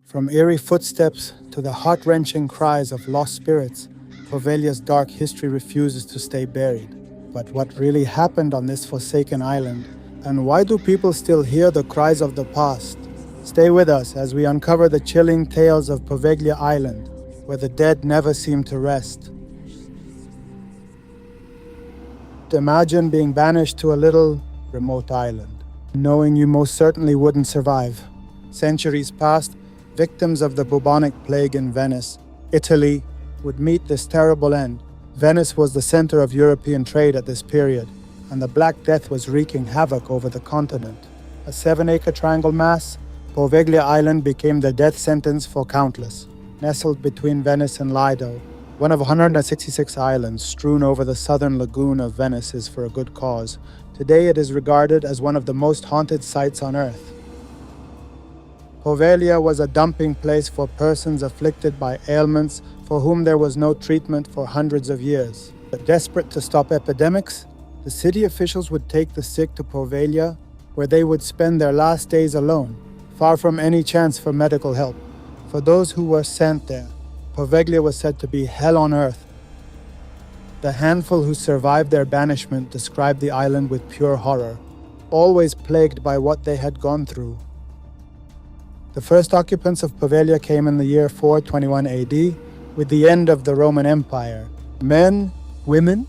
From eerie footsteps to the heart-wrenching cries of lost spirits, Poveglia's dark history refuses to stay buried. But what really happened on this forsaken island? And why do people still hear the cries of the past? Stay with us as we uncover the chilling tales of Poveglia Island, where the dead never seem to rest. Imagine being banished to a little, remote island, knowing you most certainly wouldn't survive. Centuries passed, victims of the bubonic plague in Venice, Italy, would meet this terrible end. Venice was the center of European trade at this period, and the Black Death was wreaking havoc over the continent. A 7-acre triangle mass, Poveglia Island became the death sentence for countless. Nestled between Venice and Lido, one of 166 islands strewn over the southern lagoon of Venice is for a good cause. Today it is regarded as one of the most haunted sites on earth. Poveglia was a dumping place for persons afflicted by ailments for whom there was no treatment for hundreds of years. But desperate to stop epidemics, the city officials would take the sick to Poveglia, where they would spend their last days alone, far from any chance for medical help. For those who were sent there, Poveglia was said to be hell on earth. The handful who survived their banishment described the island with pure horror, always plagued by what they had gone through. The first occupants of Poveglia came in the year 421 AD, with the end of the Roman Empire. Men, women,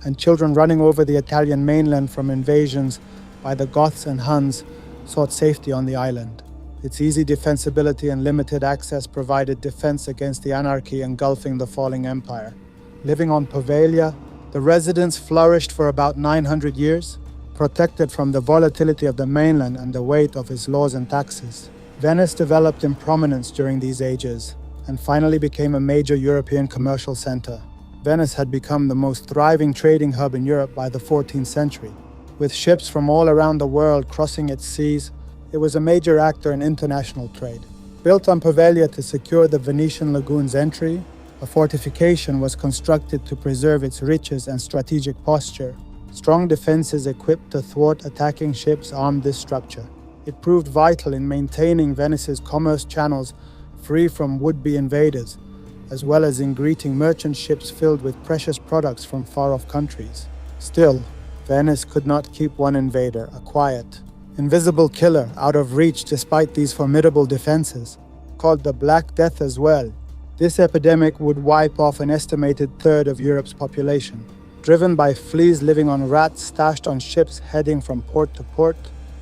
and children running over the Italian mainland from invasions by the Goths and Huns sought safety on the island. Its easy defensibility and limited access provided defense against the anarchy engulfing the falling empire. Living on Poveglia, the residents flourished for about 900 years, protected from the volatility of the mainland and the weight of its laws and taxes. Venice developed in prominence during these ages, and finally became a major European commercial center. Venice had become the most thriving trading hub in Europe by the 14th century. With ships from all around the world crossing its seas, it was a major actor in international trade. Built on Poveglia to secure the Venetian Lagoon's entry, a fortification was constructed to preserve its riches and strategic posture. Strong defenses equipped to thwart attacking ships armed this structure. It proved vital in maintaining Venice's commerce channels free from would-be invaders, as well as in greeting merchant ships filled with precious products from far-off countries. Still, Venice could not keep one invader, a quiet, invisible killer, out of reach despite these formidable defenses. Called the Black Death as well, this epidemic would wipe off an estimated third of Europe's population. Driven by fleas living on rats stashed on ships heading from port to port,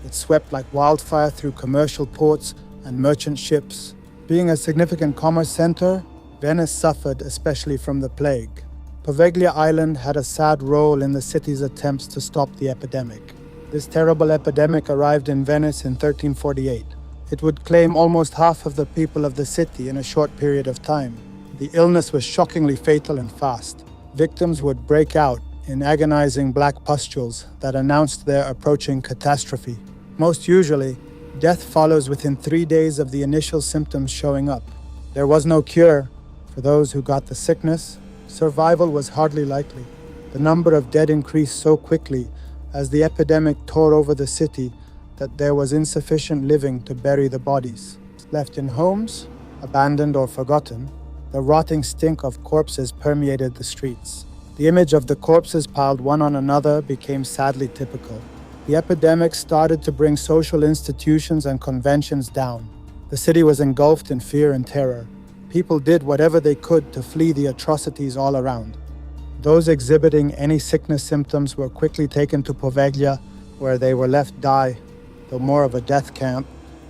it swept like wildfire through commercial ports and merchant ships. Being a significant commerce center, Venice suffered especially from the plague. Poveglia Island had a sad role in the city's attempts to stop the epidemic. This terrible epidemic arrived in Venice in 1348. It would claim almost half of the people of the city in a short period of time. The illness was shockingly fatal and fast. Victims would break out in agonizing black pustules that announced their approaching catastrophe. Most usually, death follows within 3 days of the initial symptoms showing up. There was no cure. For those who got the sickness, survival was hardly likely. The number of dead increased so quickly as the epidemic tore over the city that there was insufficient living to bury the bodies. Left in homes, abandoned or forgotten, the rotting stink of corpses permeated the streets. The image of the corpses piled one on another became sadly typical. The epidemic started to bring social institutions and conventions down. The city was engulfed in fear and terror. People did whatever they could to flee the atrocities all around. Those exhibiting any sickness symptoms were quickly taken to Poveglia, where they were left die. Though more of a death camp,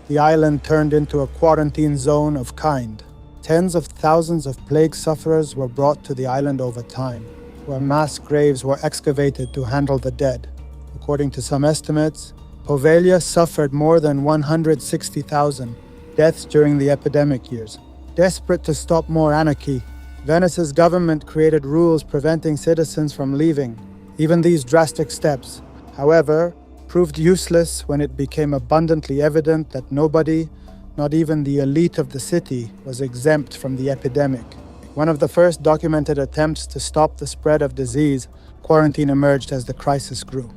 the island turned into a quarantine zone of kind. Tens of thousands of plague sufferers were brought to the island over time, where mass graves were excavated to handle the dead. According to some estimates, Poveglia suffered more than 160,000 deaths during the epidemic years. Desperate to stop more anarchy, Venice's government created rules preventing citizens from leaving. Even these drastic steps, however, proved useless when it became abundantly evident that nobody, not even the elite of the city, was exempt from the epidemic. One of the first documented attempts to stop the spread of disease, quarantine emerged as the crisis grew.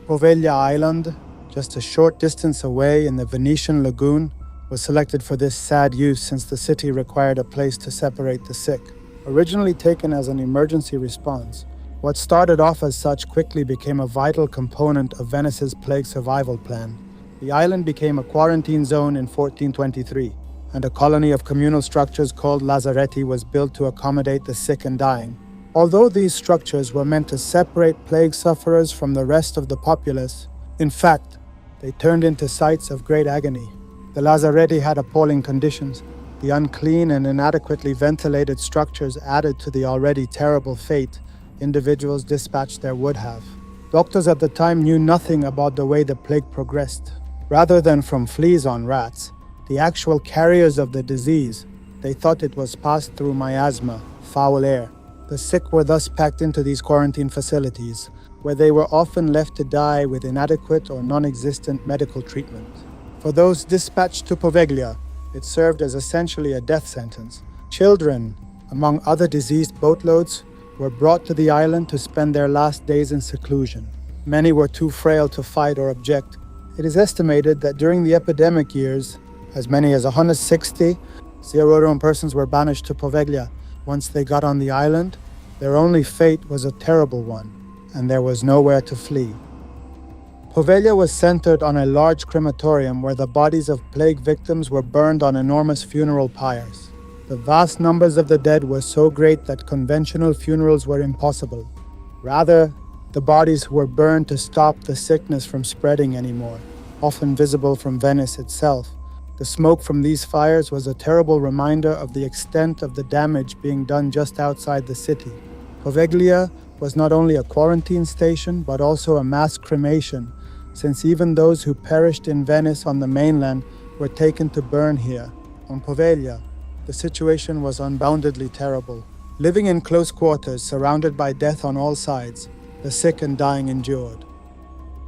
Poveglia Island, just a short distance away in the Venetian Lagoon, was selected for this sad use since the city required a place to separate the sick. Originally taken as an emergency response, what started off as such quickly became a vital component of Venice's plague survival plan. The island became a quarantine zone in 1423, and a colony of communal structures called lazaretti was built to accommodate the sick and dying. Although these structures were meant to separate plague sufferers from the rest of the populace, in fact, they turned into sites of great agony. The lazaretti had appalling conditions. The unclean and inadequately ventilated structures added to the already terrible fate individuals dispatched there would have. Doctors at the time knew nothing about the way the plague progressed. Rather than from fleas on rats, the actual carriers of the disease, they thought it was passed through miasma, foul air. The sick were thus packed into these quarantine facilities, where they were often left to die with inadequate or non-existent medical treatment. For those dispatched to Poveglia, it served as essentially a death sentence. Children, among other diseased boatloads, were brought to the island to spend their last days in seclusion. Many were too frail to fight or object. It is estimated that during the epidemic years, as many as 160 zero-room persons were banished to Poveglia. Once they got on the island, their only fate was a terrible one, and there was nowhere to flee. Poveglia was centered on a large crematorium where the bodies of plague victims were burned on enormous funeral pyres. The vast numbers of the dead were so great that conventional funerals were impossible. Rather, the bodies were burned to stop the sickness from spreading anymore, often visible from Venice itself. The smoke from these fires was a terrible reminder of the extent of the damage being done just outside the city. Poveglia was not only a quarantine station, but also a mass cremation, since even those who perished in Venice on the mainland were taken to burn here. On Poveglia, the situation was unboundedly terrible. Living in close quarters, surrounded by death on all sides, the sick and dying endured.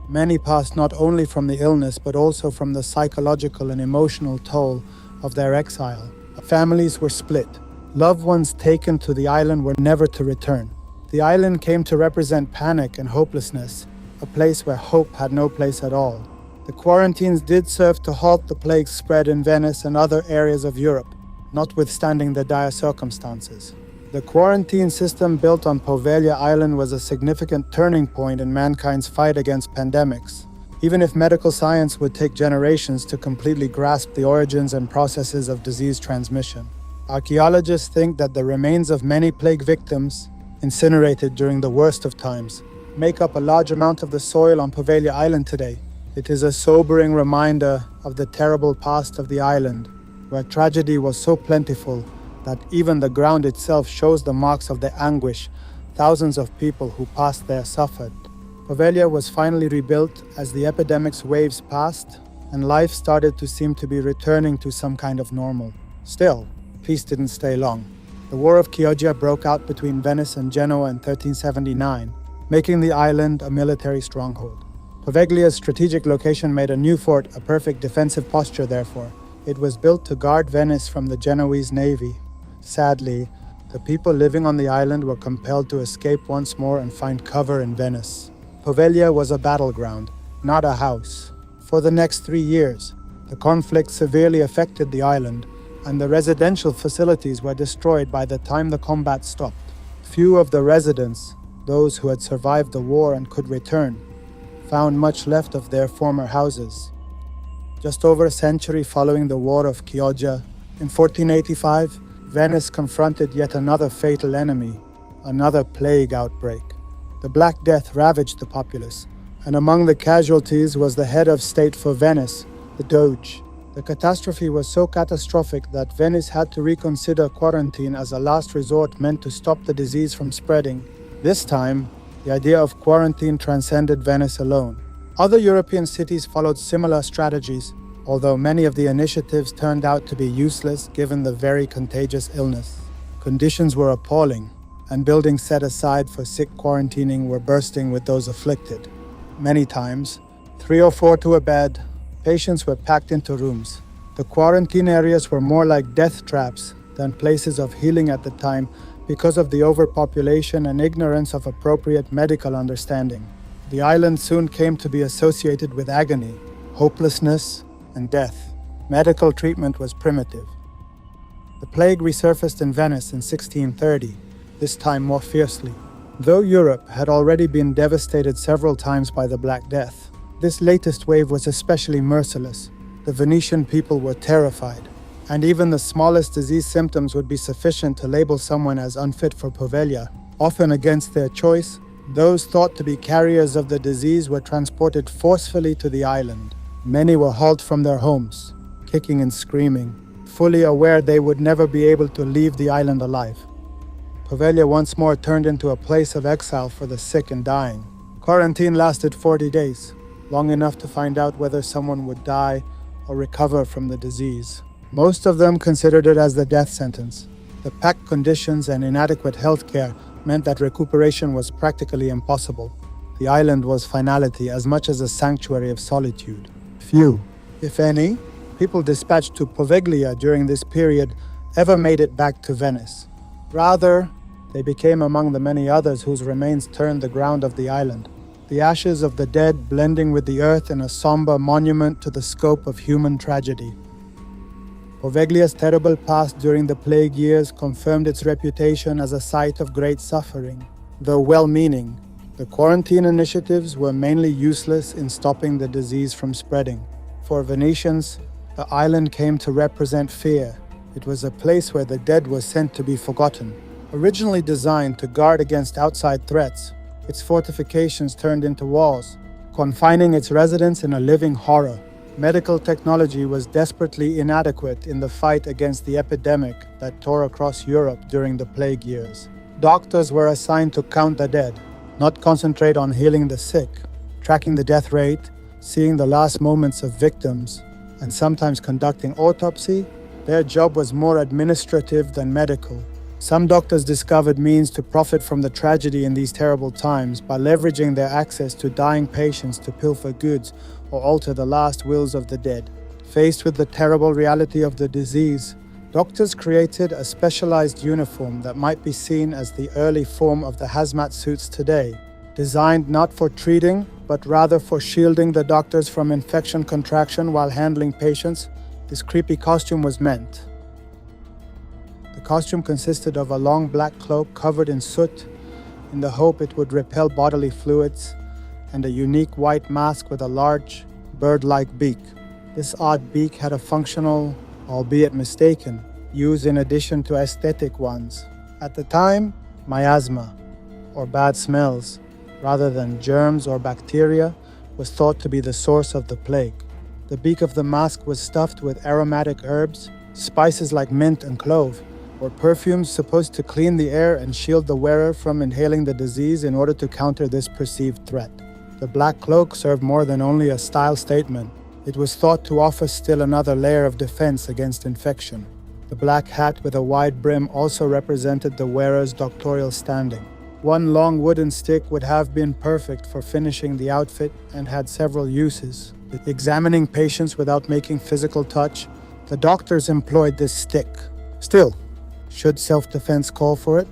Many passed not only from the illness, but also from the psychological and emotional toll of their exile. Families were split. Loved ones taken to the island were never to return. The island came to represent panic and hopelessness, a place where hope had no place at all. The quarantines did serve to halt the plague's spread in Venice and other areas of Europe, notwithstanding the dire circumstances. The quarantine system built on Poveglia Island was a significant turning point in mankind's fight against pandemics, even if medical science would take generations to completely grasp the origins and processes of disease transmission. Archaeologists think that the remains of many plague victims, incinerated during the worst of times, make up a large amount of the soil on Poveglia Island today. It is a sobering reminder of the terrible past of the island, where tragedy was so plentiful that even the ground itself shows the marks of the anguish thousands of people who passed there suffered. Poveglia was finally rebuilt as the epidemic's waves passed and life started to seem to be returning to some kind of normal. Still, peace didn't stay long. The War of Chioggia broke out between Venice and Genoa in 1379, making the island a military stronghold. Poveglia's strategic location made a new fort a perfect defensive posture, therefore. It was built to guard Venice from the Genoese navy. Sadly, the people living on the island were compelled to escape once more and find cover in Venice. Poveglia was a battleground, not a house. For the next 3 years, the conflict severely affected the island, and the residential facilities were destroyed by the time the combat stopped. Few of the residents, those who had survived the war and could return, found much left of their former houses. Just over a century following the War of Chioggia, in 1485, Venice confronted yet another fatal enemy, another plague outbreak. The Black Death ravaged the populace, and among the casualties was the head of state for Venice, the Doge. The catastrophe was so catastrophic that Venice had to reconsider quarantine as a last resort meant to stop the disease from spreading. This time, the idea of quarantine transcended Venice alone. Other European cities followed similar strategies, although many of the initiatives turned out to be useless given the very contagious illness. Conditions were appalling, and buildings set aside for sick quarantining were bursting with those afflicted. Many times, 3 or 4 to a bed, patients were packed into rooms. The quarantine areas were more like death traps than places of healing at the time because of the overpopulation and ignorance of appropriate medical understanding. The island soon came to be associated with agony, hopelessness, and death. Medical treatment was primitive. The plague resurfaced in Venice in 1630, this time more fiercely. Though Europe had already been devastated several times by the Black Death, this latest wave was especially merciless. The Venetian people were terrified, and even the smallest disease symptoms would be sufficient to label someone as unfit for Poveglia. Often against their choice, those thought to be carriers of the disease were transported forcefully to the island. Many were hauled from their homes, kicking and screaming, fully aware they would never be able to leave the island alive. Poveglia once more turned into a place of exile for the sick and dying. Quarantine lasted 40 days, long enough to find out whether someone would die or recover from the disease. Most of them considered it as the death sentence. The packed conditions and inadequate health care meant that recuperation was practically impossible. The island was finality as much as a sanctuary of solitude. Few, if any, people dispatched to Poveglia during this period ever made it back to Venice. Rather, they became among the many others whose remains turned the ground of the island, the ashes of the dead blending with the earth in a somber monument to the scope of human tragedy. Poveglia's terrible past during the plague years confirmed its reputation as a site of great suffering. Though well-meaning, the quarantine initiatives were mainly useless in stopping the disease from spreading. For Venetians, the island came to represent fear. It was a place where the dead were sent to be forgotten. Originally designed to guard against outside threats, its fortifications turned into walls, confining its residents in a living horror. Medical technology was desperately inadequate in the fight against the epidemic that tore across Europe during the plague years. Doctors were assigned to count the dead, not concentrate on healing the sick, tracking the death rate, seeing the last moments of victims, and sometimes conducting autopsy. Their job was more administrative than medical. Some doctors discovered means to profit from the tragedy in these terrible times by leveraging their access to dying patients to pilfer goods or alter the last wills of the dead. Faced with the terrible reality of the disease, doctors created a specialized uniform that might be seen as the early form of the hazmat suits today. Designed not for treating, but rather for shielding the doctors from infection contraction while handling patients, this creepy costume was meant. The costume consisted of a long black cloak covered in soot, in the hope it would repel bodily fluids, and a unique white mask with a large, bird-like beak. This odd beak had a functional, albeit mistaken, use in addition to aesthetic ones. At the time, miasma, or bad smells, rather than germs or bacteria, was thought to be the source of the plague. The beak of the mask was stuffed with aromatic herbs, spices like mint and clove, or perfumes supposed to clean the air and shield the wearer from inhaling the disease in order to counter this perceived threat. The black cloak served more than only a style statement. It was thought to offer still another layer of defense against infection. The black hat with a wide brim also represented the wearer's doctorial standing. One long wooden stick would have been perfect for finishing the outfit and had several uses. Examining patients without making physical touch, the doctors employed this stick. Still, should self-defense call for it,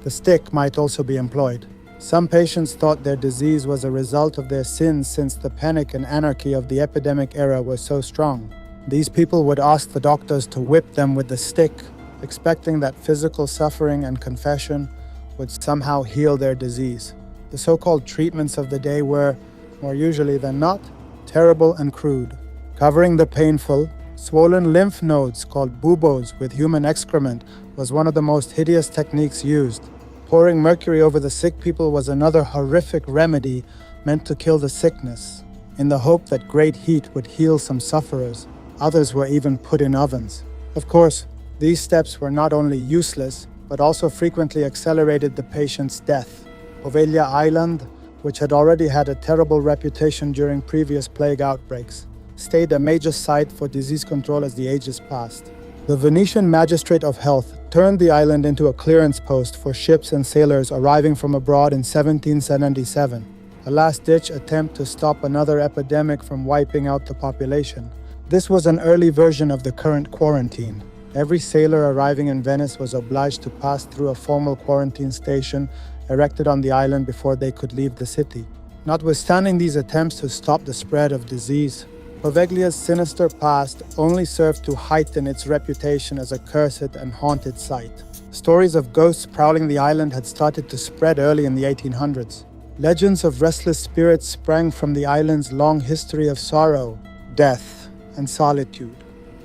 the stick might also be employed. Some patients thought their disease was a result of their sins since the panic and anarchy of the epidemic era were so strong. These people would ask the doctors to whip them with the stick, expecting that physical suffering and confession would somehow heal their disease. The so-called treatments of the day were, more usually than not, terrible and crude. Covering the painful, swollen lymph nodes called buboes with human excrement was one of the most hideous techniques used. Pouring mercury over the sick people was another horrific remedy meant to kill the sickness, in the hope that great heat would heal some sufferers. Others were even put in ovens. Of course, these steps were not only useless, but also frequently accelerated the patient's death. Poveglia Island, which had already had a terrible reputation during previous plague outbreaks, stayed a major site for disease control as the ages passed. The Venetian Magistrate of Health turned the island into a clearance post for ships and sailors arriving from abroad in 1777, a last-ditch attempt to stop another epidemic from wiping out the population. This was an early version of the current quarantine. Every sailor arriving in Venice was obliged to pass through a formal quarantine station erected on the island before they could leave the city. Notwithstanding these attempts to stop the spread of disease, Poveglia's sinister past only served to heighten its reputation as a cursed and haunted site. Stories of ghosts prowling the island had started to spread early in the 1800s. Legends of restless spirits sprang from the island's long history of sorrow, death, and solitude.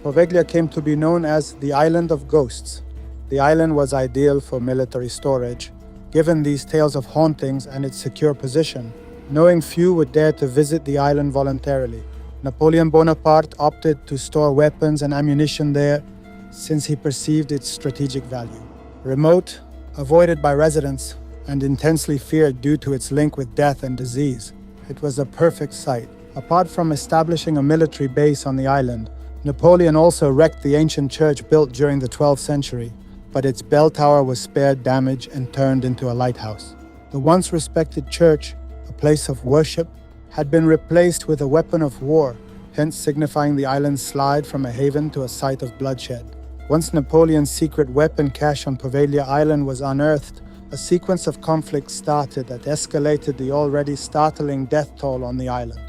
Poveglia came to be known as the Island of Ghosts. The island was ideal for military storage, given these tales of hauntings and its secure position, knowing few would dare to visit the island voluntarily. Napoleon Bonaparte opted to store weapons and ammunition there since he perceived its strategic value. Remote, avoided by residents, and intensely feared due to its link with death and disease, it was a perfect site. Apart from establishing a military base on the island, Napoleon also wrecked the ancient church built during the 12th century, but its bell tower was spared damage and turned into a lighthouse. The once respected church, a place of worship, had been replaced with a weapon of war, hence signifying the island's slide from a haven to a site of bloodshed. Once Napoleon's secret weapon cache on Poveglia Island was unearthed, a sequence of conflicts started that escalated the already startling death toll on the island.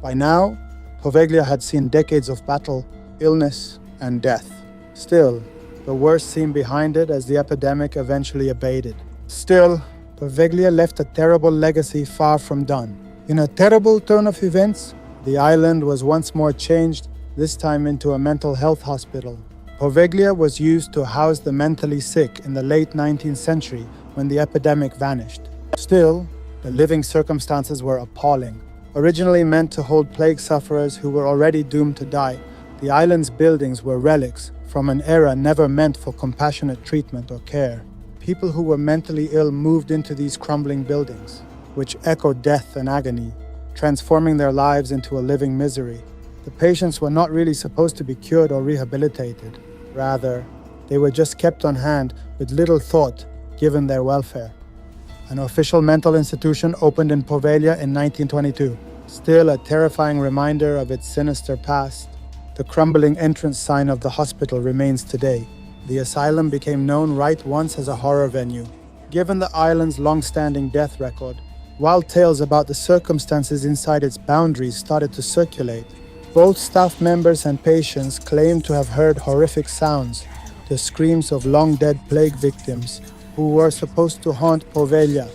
By now, Poveglia had seen decades of battle, illness, and death. Still, the worst seemed behind it as the epidemic eventually abated. Still, Poveglia left a terrible legacy far from done. In a terrible turn of events, the island was once more changed, this time into a mental health hospital. Poveglia was used to house the mentally sick in the late 19th century when the epidemic vanished. Still, the living circumstances were appalling. Originally meant to hold plague sufferers who were already doomed to die, the island's buildings were relics from an era never meant for compassionate treatment or care. People who were mentally ill moved into these crumbling buildings, which echoed death and agony, transforming their lives into a living misery. The patients were not really supposed to be cured or rehabilitated. Rather, they were just kept on hand with little thought given their welfare. An official mental institution opened in Poveglia in 1922. Still a terrifying reminder of its sinister past, the crumbling entrance sign of the hospital remains today. The asylum became known right once as a horror venue. Given the island's long-standing death record, wild tales about the circumstances inside its boundaries started to circulate. Both staff members and patients claimed to have heard horrific sounds, the screams of long-dead plague victims who were supposed to haunt Poveglia.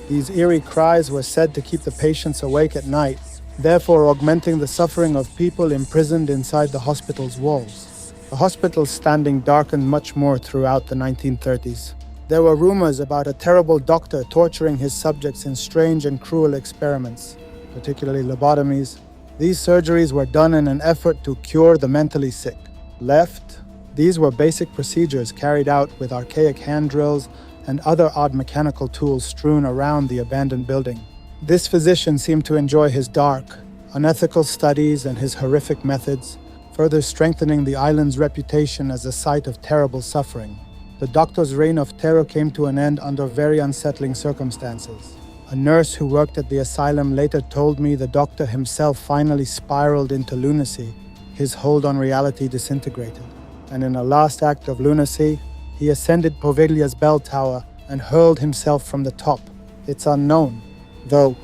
These eerie cries were said to keep the patients awake at night, therefore augmenting the suffering of people imprisoned inside the hospital's walls. The hospital's standing darkened much more throughout the 1930s. There were rumors about a terrible doctor torturing his subjects in strange and cruel experiments, particularly lobotomies. These surgeries were done in an effort to cure the mentally sick. Left, these were basic procedures carried out with archaic hand drills and other odd mechanical tools strewn around the abandoned building. This physician seemed to enjoy his dark, unethical studies and his horrific methods, further strengthening the island's reputation as a site of terrible suffering. The doctor's reign of terror came to an end under very unsettling circumstances. A nurse who worked at the asylum later told me the doctor himself finally spiraled into lunacy. His hold on reality disintegrated, and in a last act of lunacy, he ascended Poveglia's bell tower and hurled himself from the top. It's unknown, though,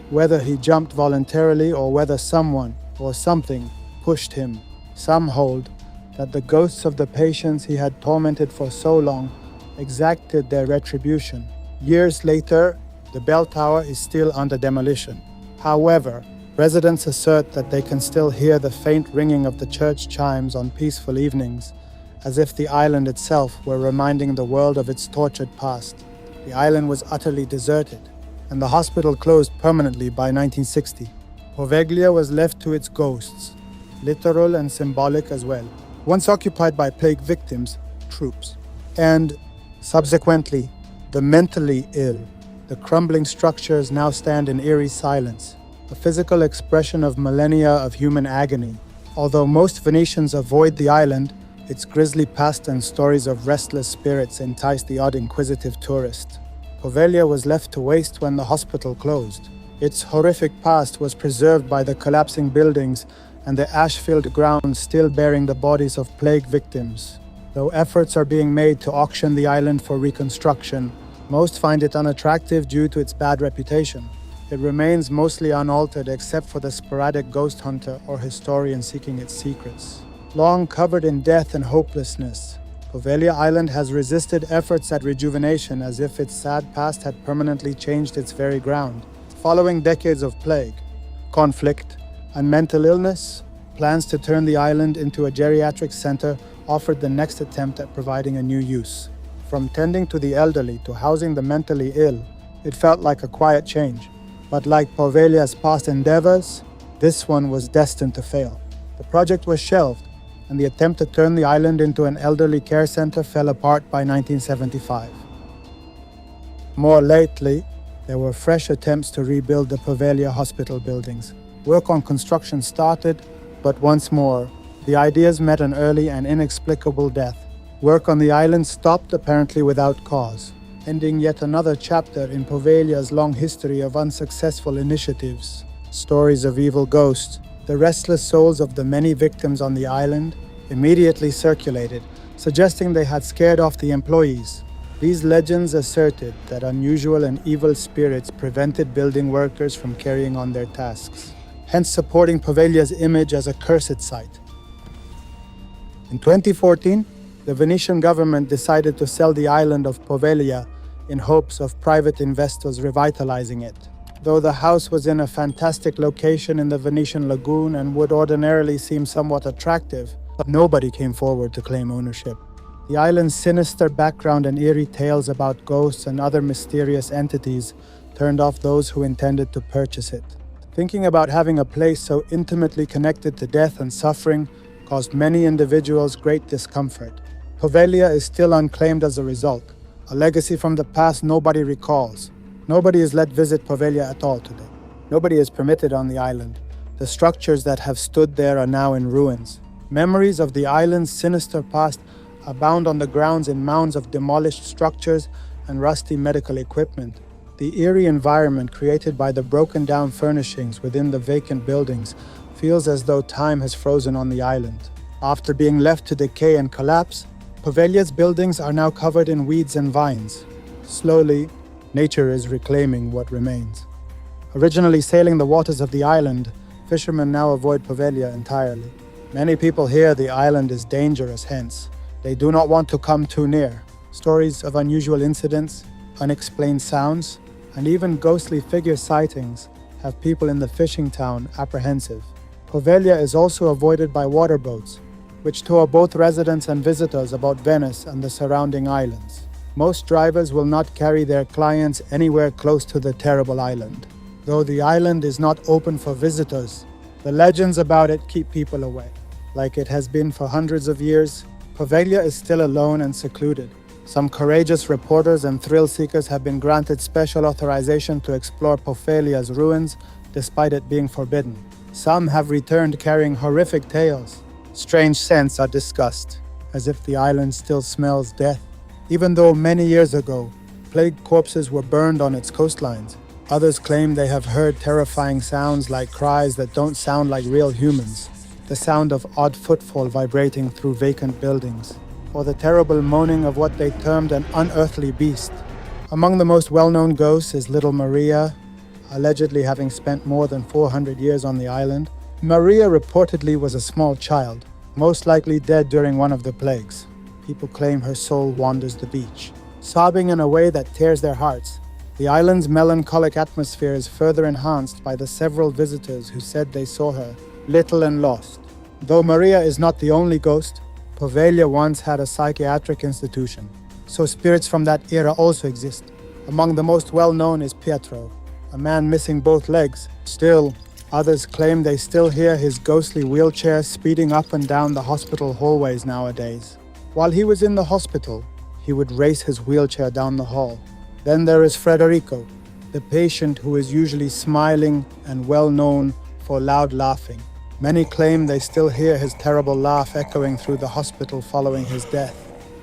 whether he jumped voluntarily or whether someone or something pushed him. Some hold that the ghosts of the patients he had tormented for so long exacted their retribution. Years later, the bell tower is still under demolition. However, residents assert that they can still hear the faint ringing of the church chimes on peaceful evenings, as if the island itself were reminding the world of its tortured past. The island was utterly deserted, and the hospital closed permanently by 1960. Poveglia was left to its ghosts, literal and symbolic as well, once occupied by plague victims, troops, and, subsequently, the mentally ill. The crumbling structures now stand in eerie silence, a physical expression of millennia of human agony. Although most Venetians avoid the island, its grisly past and stories of restless spirits entice the odd inquisitive tourist. Poveglia was left to waste when the hospital closed. Its horrific past was preserved by the collapsing buildings and the ash-filled ground still bearing the bodies of plague victims. Though efforts are being made to auction the island for reconstruction, most find it unattractive due to its bad reputation. It remains mostly unaltered except for the sporadic ghost hunter or historian seeking its secrets. Long covered in death and hopelessness, Poveglia Island has resisted efforts at rejuvenation as if its sad past had permanently changed its very ground. Following decades of plague, conflict, and mental illness, plans to turn the island into a geriatric center offered the next attempt at providing a new use. From tending to the elderly to housing the mentally ill, it felt like a quiet change. But like Poveglia's past endeavors, this one was destined to fail. The project was shelved, and the attempt to turn the island into an elderly care center fell apart by 1975. More lately, there were fresh attempts to rebuild the Poveglia hospital buildings. Work on construction started, but once more, the ideas met an early and inexplicable death. Work on the island stopped apparently without cause, ending yet another chapter in Poveglia's long history of unsuccessful initiatives. Stories of evil ghosts, the restless souls of the many victims on the island, immediately circulated, suggesting they had scared off the employees. These legends asserted that unusual and evil spirits prevented building workers from carrying on their tasks, hence supporting Poveglia's image as a cursed site. In 2014, the Venetian government decided to sell the island of Poveglia in hopes of private investors revitalizing it. Though the house was in a fantastic location in the Venetian Lagoon and would ordinarily seem somewhat attractive, nobody came forward to claim ownership. The island's sinister background and eerie tales about ghosts and other mysterious entities turned off those who intended to purchase it. Thinking about having a place so intimately connected to death and suffering caused many individuals great discomfort. Poveglia is still unclaimed as a result, a legacy from the past nobody recalls. Nobody is let visit Poveglia at all today. Nobody is permitted on the island. The structures that have stood there are now in ruins. Memories of the island's sinister past abound on the grounds in mounds of demolished structures and rusty medical equipment. The eerie environment created by the broken-down furnishings within the vacant buildings feels as though time has frozen on the island. After being left to decay and collapse, Poveglia's buildings are now covered in weeds and vines. Slowly, nature is reclaiming what remains. Originally sailing the waters of the island, fishermen now avoid Poveglia entirely. Many people hear the island is dangerous, hence they do not want to come too near. Stories of unusual incidents, unexplained sounds, and even ghostly figure sightings have people in the fishing town apprehensive. Poveglia is also avoided by water boats, which tour both residents and visitors about Venice and the surrounding islands. Most drivers will not carry their clients anywhere close to the terrible island. Though the island is not open for visitors, the legends about it keep people away. Like it has been for hundreds of years, Poveglia is still alone and secluded. Some courageous reporters and thrill seekers have been granted special authorization to explore Poveglia's ruins, despite it being forbidden. Some have returned carrying horrific tales. Strange scents are discussed, as if the island still smells death. Even though many years ago, plague corpses were burned on its coastlines, others claim they have heard terrifying sounds like cries that don't sound like real humans, the sound of odd footfall vibrating through vacant buildings, or the terrible moaning of what they termed an unearthly beast. Among the most well-known ghosts is Little Maria, allegedly having spent more than 400 years on the island. Maria reportedly was a small child, most likely dead during one of the plagues. People claim her soul wanders the beach, sobbing in a way that tears their hearts. The island's melancholic atmosphere is further enhanced by the several visitors who said they saw her, little and lost. Though Maria is not the only ghost, Poveglia once had a psychiatric institution, so spirits from that era also exist. Among the most well-known is Pietro, a man missing both legs. Still, others claim they still hear his ghostly wheelchair speeding up and down the hospital hallways nowadays. While he was in the hospital, he would race his wheelchair down the hall. Then there is Federico, the patient who is usually smiling and well known for loud laughing. Many claim they still hear his terrible laugh echoing through the hospital following his death.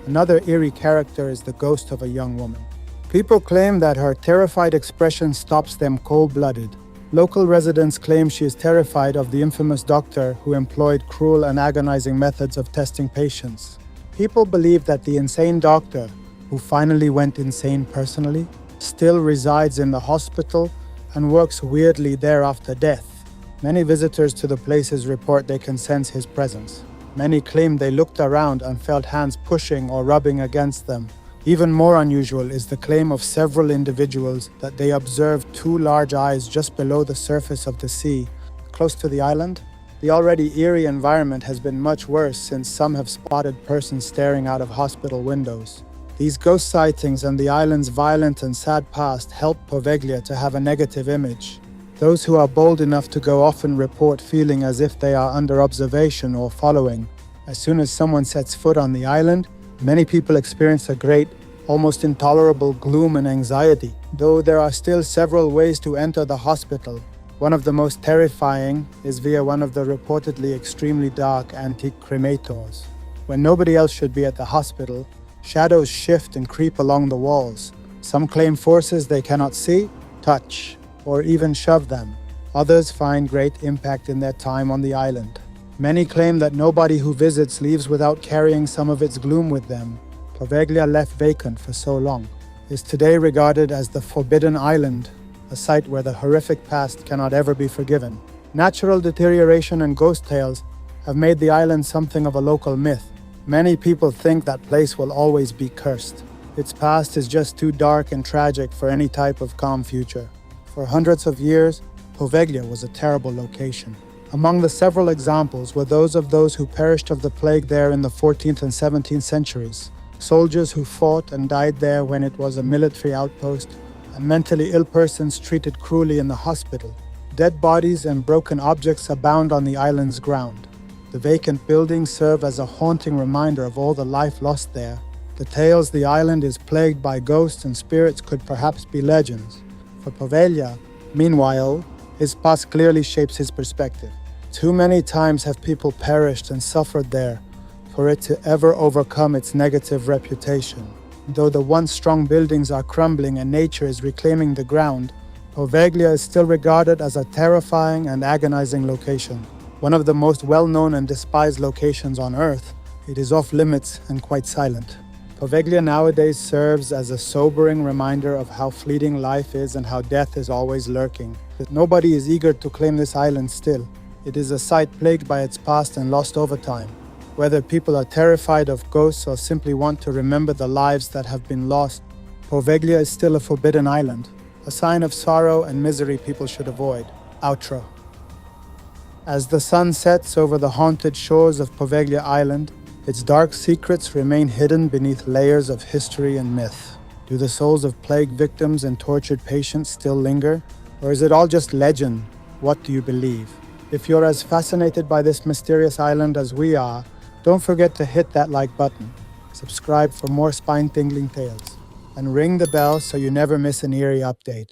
Another eerie character is the ghost of a young woman. People claim that her terrified expression stops them cold-blooded. Local residents claim she is terrified of the infamous doctor who employed cruel and agonizing methods of testing patients. People believe that the insane doctor, who finally went insane personally, still resides in the hospital and works weirdly there after death. Many visitors to the places report they can sense his presence. Many claim they looked around and felt hands pushing or rubbing against them. Even more unusual is the claim of several individuals that they observed two large eyes just below the surface of the sea, close to the island. The already eerie environment has been much worse since some have spotted persons staring out of hospital windows. These ghost sightings and the island's violent and sad past help Poveglia to have a negative image. Those who are bold enough to go often report feeling as if they are under observation or following. As soon as someone sets foot on the island, many people experience a great, almost intolerable gloom and anxiety, though there are still several ways to enter the hospital. One of the most terrifying is via one of the reportedly extremely dark antique cremators. When nobody else should be at the hospital, shadows shift and creep along the walls. Some claim forces they cannot see, touch, or even shove them. Others find great impact in their time on the island. Many claim that nobody who visits leaves without carrying some of its gloom with them. Poveglia, left vacant for so long, is today regarded as the Forbidden Island, a site where the horrific past cannot ever be forgiven. Natural deterioration and ghost tales have made the island something of a local myth. Many people think that place will always be cursed. Its past is just too dark and tragic for any type of calm future. For hundreds of years, Poveglia was a terrible location. Among the several examples were those who perished of the plague there in the 14th and 17th centuries, soldiers who fought and died there when it was a military outpost, and mentally ill persons treated cruelly in the hospital. Dead bodies and broken objects abound on the island's ground. The vacant buildings serve as a haunting reminder of all the life lost there. The tales the island is plagued by ghosts and spirits could perhaps be legends. For Poveglia, meanwhile, his past clearly shapes his perspective. Too many times have people perished and suffered there for it to ever overcome its negative reputation. Though the once strong buildings are crumbling and nature is reclaiming the ground, Poveglia is still regarded as a terrifying and agonizing location. One of the most well-known and despised locations on Earth, it is off-limits and quite silent. Poveglia nowadays serves as a sobering reminder of how fleeting life is and how death is always lurking. But nobody is eager to claim this island still. It is a site plagued by its past and lost over time. Whether people are terrified of ghosts or simply want to remember the lives that have been lost, Poveglia is still a forbidden island, a sign of sorrow and misery people should avoid. Outro. As the sun sets over the haunted shores of Poveglia Island, its dark secrets remain hidden beneath layers of history and myth. Do the souls of plague victims and tortured patients still linger? Or is it all just legend? What do you believe? If you're as fascinated by this mysterious island as we are, don't forget to hit that like button, subscribe for more spine-tingling tales, and ring the bell so you never miss an eerie update.